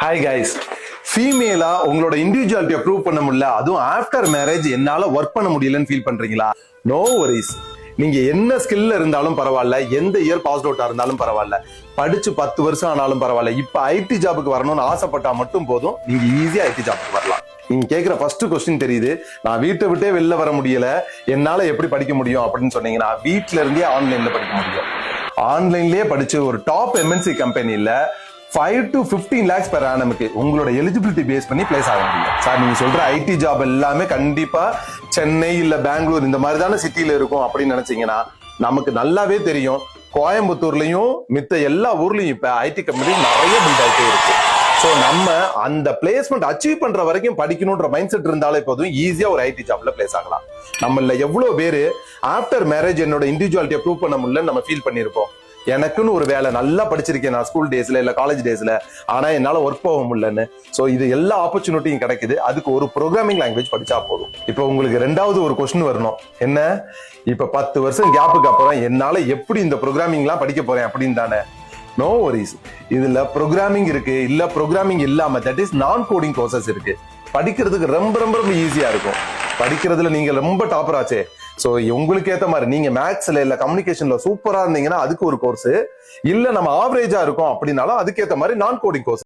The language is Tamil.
ஹாய் கைஸ், ஃபீமேலா உங்களோட இண்டிவிஜுவாலிட்டியை ப்ரூவ் பண்ண முடியல, அதுவும் ஆஃப்டர் மேரேஜ் என்னால ஒர்க் பண்ண முடியலன்னு ஃபீல் பண்றீங்களா? No worries. நீங்க என்ன ஸ்கில்ல இருந்தாலும் பரவாயில்ல, எந்த இயர் பாஸ் அவுட்டா இருந்தாலும் பரவாயில்ல, படிச்சு 10 வருஷம் ஆனாலும் பரவாயில்ல, இப்ப ஐடி ஜாபுக்கு வரணும்னு ஆசைப்பட்டா மட்டும் போதும், நீங்க ஈஸியா ஐடி ஜாபுக்கு வரலாம். நீங்க கேக்குற ஃபர்ஸ்ட் கொஸ்டின் தெரியுது, நான் வீட்டை விட்டே வெளில வர முடியல, என்னால எப்படி படிக்க முடியும் அப்படின்னு சொன்னீங்கன்னா, வீட்டுல இருந்தே ஆன்லைன்ல படிக்க முடியும். ஆன்லைன்லயே படிச்சு ஒரு டாப் எம்என்சி கம்பெனில 5 to 15 lakhs per annum உங்களோட எலிஜிபிலிட்டி பேஸ் பண்ணி பிளேஸ் ஆக முடியும். சார், நீங்க சொல்ற ஐடி ஜாப் எல்லாமே கண்டிப்பா சென்னை இல்ல பெங்களூர் இந்த மாதிரி தானே சிட்டில இருக்கும் அப்படின்னு நினைச்சீங்கன்னா, நமக்கு நல்லாவே தெரியும், கோயம்புத்தூர்லயும் மித்த எல்லா ஊர்லயும் இப்ப ஐடி கம்பெனி நிறைய பில்ட் ஆகிட்டே இருக்கு. சோ நம்ம அந்த பிளேஸ்மெண்ட் அச்சீவ் பண்ற வரைக்கும் படிக்கணும்ன்ற மைண்ட் செட் இருந்தாலே போதும், ஈஸியா ஒரு ஐடி ஜாப்ல பிளேஸ் ஆகலாம். நம்மள எவ்வளவு பேரு ஆஃப்டர் மேரேஜ் என்னோட இண்டிவிஜுவாலிட்டியை ப்ரூவ் பண்ண முடியலன்னு நம்ம ஃபீல் பண்ணிருப்போம். எனக்குன்னு ஒரு வேலை நல்லா படிச்சிருக்கேன் நான் ஸ்கூல் டேஸ்ல இல்ல காலேஜ் டேஸ்ல, ஆனா என்னால ஒர்க் போக முடியலன்னு. சோ இது எல்லா ஆப்பர்ச்சுனிட்டியும் கிடைக்குது, அதுக்கு ஒரு ப்ரோக்ராமிங் லாங்குவேஜ் படிச்சா போதும். இப்போ உங்களுக்கு ரெண்டாவது ஒரு கொஸ்டின் வரணும், என்ன இப்ப 10 வருஷம் கேப்புக்கு அப்புறம் என்னால எப்படி இந்த ப்ரோக்ராமிங் எல்லாம் படிக்க போறேன் அப்படின்னு தானே? No worries. இதுல ப்ரோக்ராமிங் இருக்கு, இல்ல ப்ரோக்ராமிங் இல்லாம தட் இஸ் நான் கோடிங் கோர்சஸ் இருக்கு. படிக்கிறதுக்கு ரொம்ப ரொம்ப ரொம்ப ஈஸியா இருக்கும். படிக்கிறதுல நீங்க ரொம்ப டாப்பர் ஆச்சே, சோ உங்களுக்கு ஏத்த மாதிரி நீங்க மேத்ஸ்ல இல்ல கம்யூனிகேஷன்ல சூப்பரா இருந்தீங்கன்னா அதுக்கு ஒரு கோர்ஸ், இல்ல நம்ம ஆவரேஜா இருக்கும் அப்படின்னாலும் அதுக்கேத்த மாதிரி நான் கோடிங் கோர்ஸ்.